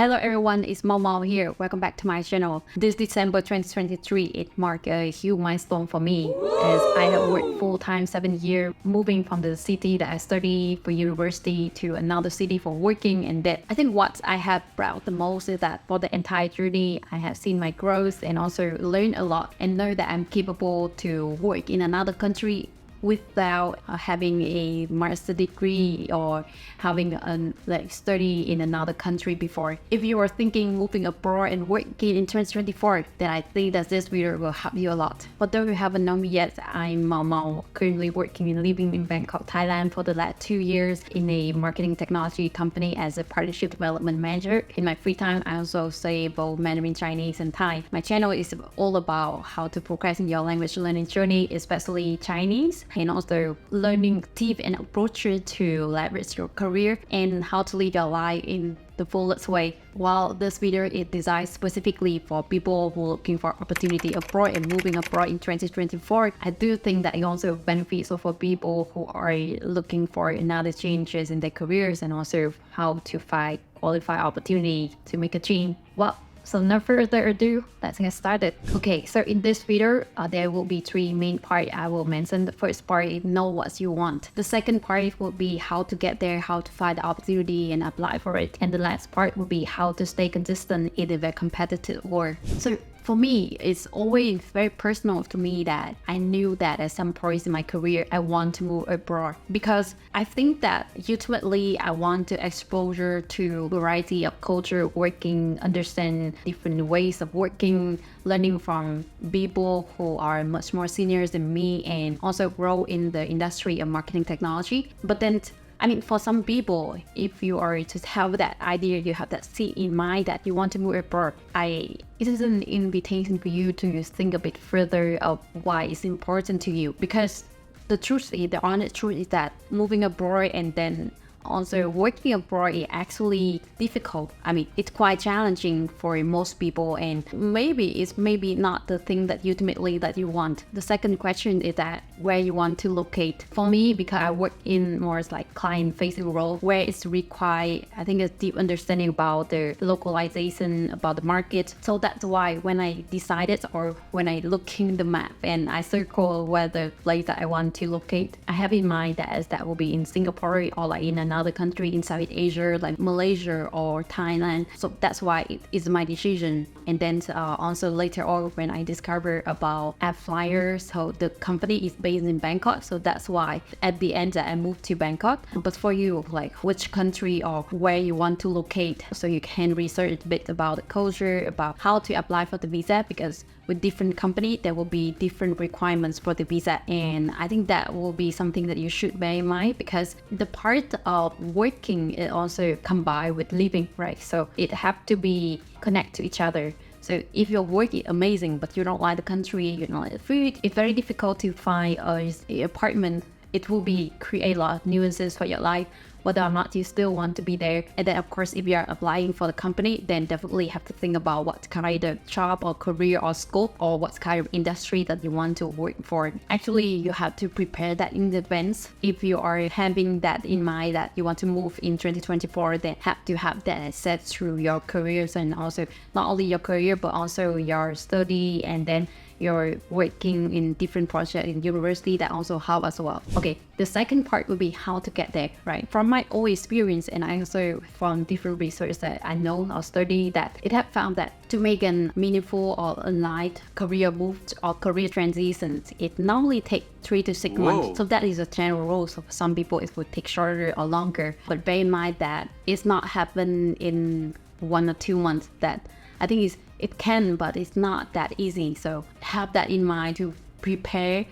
Hello everyone, it's Màu Màu here. Welcome back to my channel. This December 2023, it marked a huge milestone for me as I have worked full-time 7 years, moving from the city that I studied for university to another city for working. And that I think what I have proud the most is that for the entire journey, I have seen my growth and also learned a lot and know that I'm capable to work in another country without having a master degree or having a study in another country before. If you are thinking moving abroad and working in 2024, then I think that this video will help you a lot. But though you haven't known me yet, I'm Màu Màu, currently working and living in Bangkok, Thailand for the last 2 years in a marketing technology company as a partnership development manager. In my free time, I also study both Mandarin Chinese and Thai. My channel is all about how to progress in your language learning journey, especially Chinese, and also learning tips and approaches to leverage your career and how to live your life in the fullest way. While this video is designed specifically for people who are looking for opportunity abroad and moving abroad in 2024, I do think that it also benefits for people who are looking for another changes in their careers and also how to find qualified opportunity to make a change. Well, so no further ado, let's get started. Okay, so in this video, there will be 3 main parts I will mention. The first part is know what you want. The second part will be how to get there, how to find the opportunity and apply for it. And the last part will be how to stay consistent in a very competitive world. So for me, it's always very personal to me that I knew that at some point in my career, I want to move abroad because I think that ultimately I want to exposure to variety of culture, working, understand different ways of working, learning from people who are much more seniors than me and also grow in the industry of marketing technology. But then I mean, for some people, if you are to have that idea, you have that seed in mind that you want to move abroad, it is an invitation for you to think a bit further of why it's important to you. Because the truth is, the honest truth is that moving abroad and then also working abroad is actually difficult. I mean, it's quite challenging for most people and maybe it's not the thing that ultimately that you want. The second question is that where you want to locate. For me, because I work in more like client-facing role where it's required, I think, a deep understanding about the localization, about the market. So that's why when I decided or when I look in the map and I circle where the place that I want to locate, I have in mind that will be in Singapore or like in another country in Southeast Asia like Malaysia or Thailand. So that's why it is my decision. And then also later on when I discovered about App Flyer, so the company is based in Bangkok, so that's why at the end I moved to Bangkok. But for you, like which country or where you want to locate, so you can research a bit about the culture, about how to apply for the visa, because with different company there will be different requirements for the visa, and I think that will be something that you should bear in mind because the part of working is also combined with living, right? So it have to be connect to each other. So if your work is amazing but you don't like the country, you don't like the food, it's very difficult to find an apartment. It will be create a lot of nuances for your life, whether or not you still want to be there. And then of course, if you are applying for the company, then definitely have to think about what kind of job or career or scope or what kind of industry that you want to work for. Actually, you have to prepare that in advance. If you are having that in mind that you want to move in 2024, then have to have that set through your careers and also not only your career, but also your study and then you're working in different projects in university that also help as well. Okay, the second part would be how to get there, right? From my own experience and also from different research that I know or study, that it have found that to make a meaningful or aligned career move or career transition, it normally takes 3 to 6 months. So that is a general rule. So for some people it would take shorter or longer, but bear in mind that it's not happen in 1 or 2 months. That I think it can, but it's not that easy. So have that in mind to prepare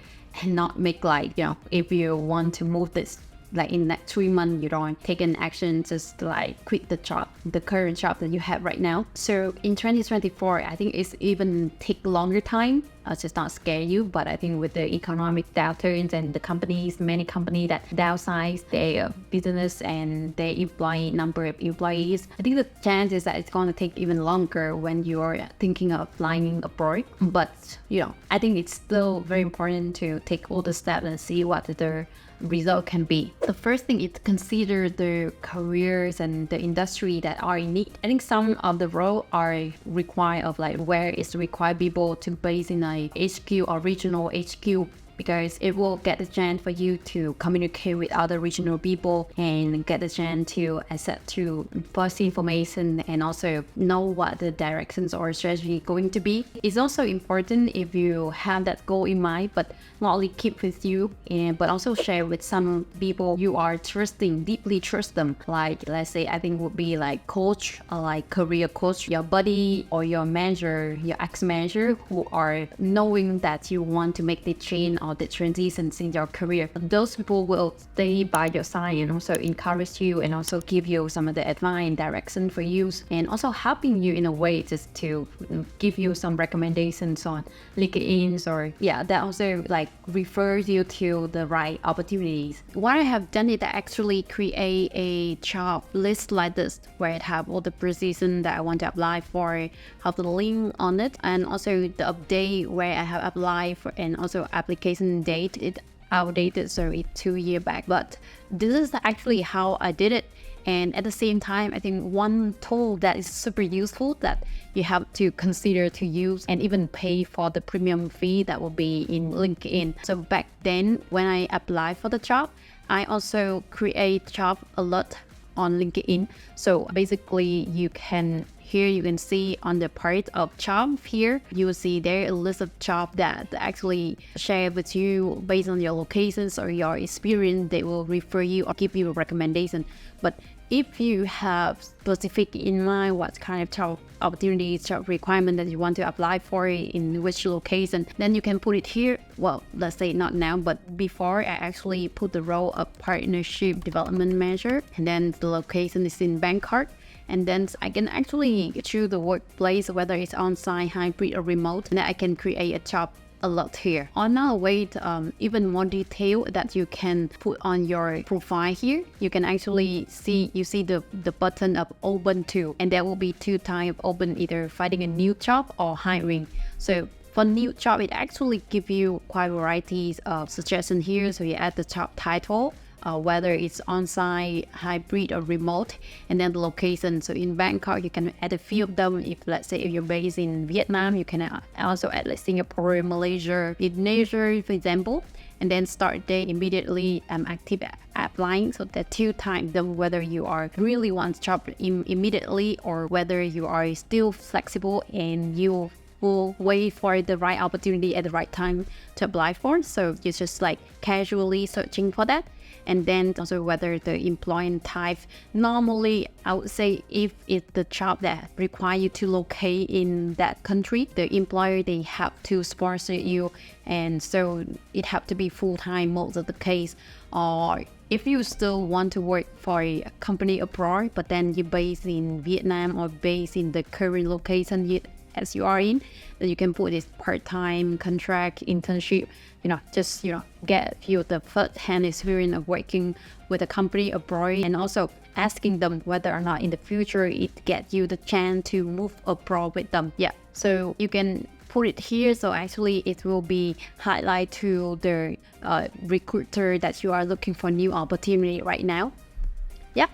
and not make like, if you want to move this like in the next 3 months, you don't take an action, just like quit the current job that you have right now. So in 2024, I think it's even take longer time. Just not scare you, but I think with the economic downturns and the many companies that downsize their business and their number of employees, I think the chance is that it's going to take even longer when you're thinking of flying abroad. But I think it's still very important to take all the steps and see what the result can be. The first thing is consider the careers and the industry that are in need. I think some of the roles are required of like where it's required people to base in a HQ or regional HQ, because it will get the chance for you to communicate with other regional people and get the chance to access to first information and also know what the directions or strategy going to be. It's also important if you have that goal in mind, but not only keep with you but also share with some people you are trusting, deeply trust them. Like let's say I think would be like coach or like career coach, your buddy or your manager, your ex-manager, who are knowing that you want to make the change or the transitions in your career. Those people will stay by your side and also encourage you and also give you some of the advice and direction for use, and also helping you in a way just to give you some recommendations on LinkedIn, or that also like refers you to the right opportunities. What I have done is I actually create a job list like this where it have all the positions that I want to apply for, have the link on it, and also the update where I have applied for, and also application date. It outdated, so it's 2 years back, but this is actually how I did it. And at the same time, I think one tool that is super useful that you have to consider to use and even pay for the premium fee that will be in LinkedIn. So back then when I applied for the job, I also create job alert on LinkedIn. So basically you can see on the part of job here, you will see there a list of jobs that actually share with you based on your locations or your experience. They will refer you or give you a recommendation. But if you have specific in mind what kind of job opportunities, job requirement that you want to apply for in which location, then you can put it here. Well, let's say not now, but before I actually put the role of partnership development manager, and then the location is in Bangkok. And then I can actually choose the workplace, whether it's on-site, hybrid, or remote. And then I can create a job alert here. Another way, even more detail that you can put on your profile here, you can actually see the button of open to, and there will be 2 types open, either finding a new job or hiring. So for new job, it actually gives you quite varieties of suggestions here. So you add the job title, whether it's on-site, hybrid, or remote, and then the location. So in Bangkok, you can add a few of them. If let's say if you're based in Vietnam, you can also add like Singapore, Malaysia, Indonesia, for example. And then start date immediately. Active applying. So that 2 times them, whether you are really want job immediately or whether you are still flexible and you will wait for the right opportunity at the right time to apply for. So you're just like casually searching for that. And then also whether the employment type, normally I would say if it's the job that require you to locate in that country, the employer, they have to sponsor you, and so it have to be full-time most of the case. Or if you still want to work for a company abroad, but then you're based in Vietnam or based in the current location as you are in, then you can put this part-time contract internship, just get you the first-hand experience of working with a company abroad, and also asking them whether or not in the future it gets you the chance to move abroad with them. So you can put it here, so actually it will be highlight to the recruiter that you are looking for new opportunity right now.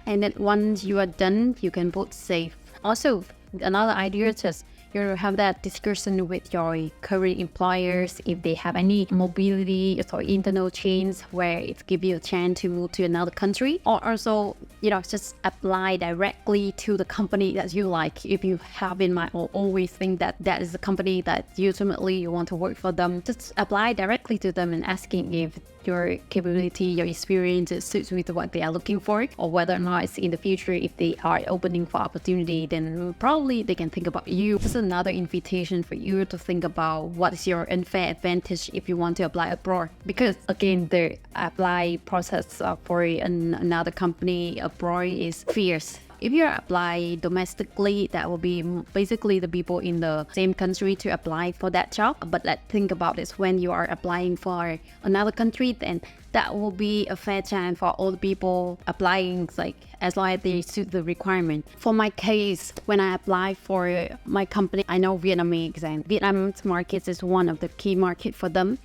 And then once you are done, you can put save. Also, another idea is just you have that discussion with your current employers if they have any mobility or internal change where it gives you a chance to move to another country, or also just apply directly to the company that you like. If you have in mind or always think that that is the company that ultimately you want to work for them, just apply directly to them and asking if your capability, your experience suits with what they are looking for, or whether or not it's in the future, if they are opening for opportunity, then probably they can think about you. This is another invitation for you to think about what is your unfair advantage if you want to apply abroad. Because again, the apply process for another company abroad is fierce. If you apply domestically, that will be basically the people in the same country to apply for that job. But let's think about this, when you are applying for another country, then that will be a fair chance for all the people applying, like as long as they suit the requirement. For my case, when I apply for my company, I know Vietnamese and Vietnam's market is one of the key market for them.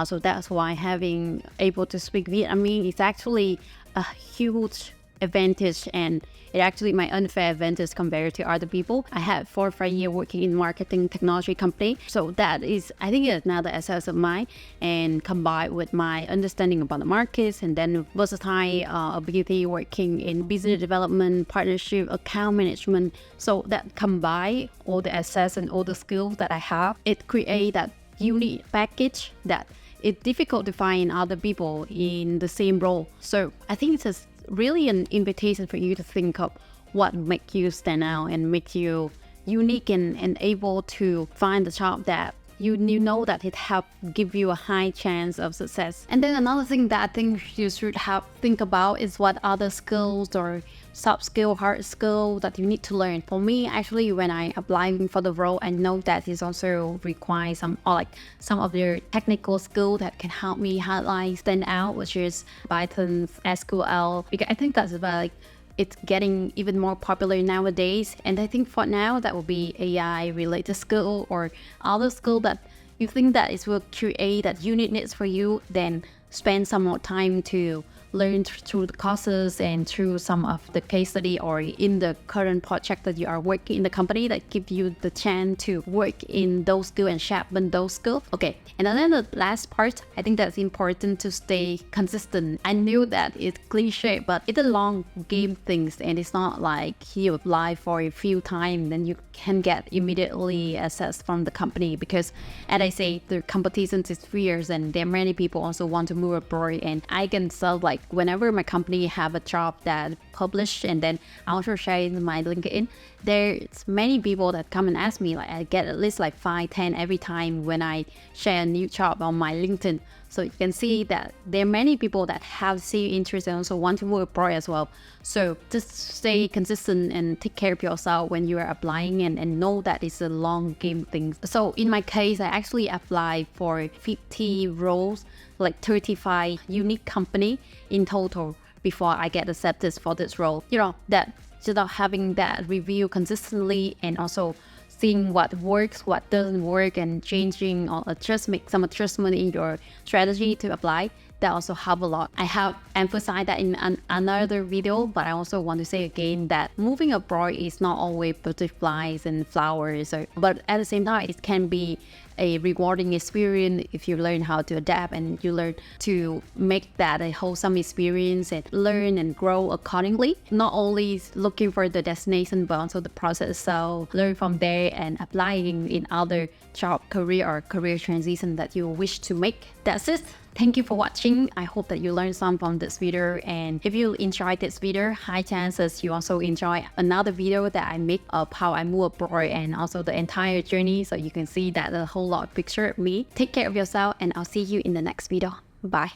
So that's why having able to speak Vietnamese is actually a huge advantage, and it actually my unfair advantage compared to other people. I had 4 or 5 years working in marketing technology company, so that is, I think, another asset of mine, and combined with my understanding about the markets, and then versatile ability working in business development, partnership, account management. So that combine all the assets and all the skills that I have, it create that unique package that it's difficult to find other people in the same role. So I think it's really an invitation for you to think of what makes you stand out and make you unique and able to find the job that you know that it help give you a high chance of success. And then another thing that I think you should have think about is what other skills or soft skill, hard skill that you need to learn. For me, actually, when I applying for the role, I know that it also requires some of the technical skill that can help me highlight, stand out, which is Python, SQL, because I think that's about it's getting even more popular nowadays. And I think for now that will be AI related skill or other skill that you think that it will create that uniqueness for you, then spend some more time to learn through the courses and through some of the case study or in the current project that you are working in the company that give you the chance to work in those skills and sharpen those skills. Okay, and then the last part, I think that's important to stay consistent. I knew that it's cliche, but it's a long game things, and it's not like you apply for a few times then you can get immediately access from the company, because as I say, the competition is fierce and there are many people also want to move abroad, and I can sell like whenever my company have a job that published, and then I also share in my LinkedIn, there's many people that come and ask me, like I get at least like 5-10 every time when I share a new job on my LinkedIn. So you can see that there are many people that have same interest and also want to move abroad as well. So just stay consistent and take care of yourself when you are applying, and know that it's a long game thing. So in my case, I actually applied for 50 roles, like 35 unique company in total before I get accepted for this role. You know, that just having that review consistently and also seeing what works, what doesn't work, and changing or make some adjustment in your strategy to apply, that also help a lot. I have emphasized that in another video, but I also want to say again that moving abroad is not always butterflies and flowers, but at the same time, it can be a rewarding experience if you learn how to adapt and you learn to make that a wholesome experience and learn and grow accordingly. Not only looking for the destination, but also the process. So learn from there and applying in other job, career or career transition that you wish to make. That's it. Thank you for watching. I hope that you learned some from this video, and if you enjoyed this video, high chances you also enjoy another video that I make of how I move abroad and also the entire journey, so you can see that a whole lot of picture of me. Take care of yourself, and I'll see you in the next video. Bye.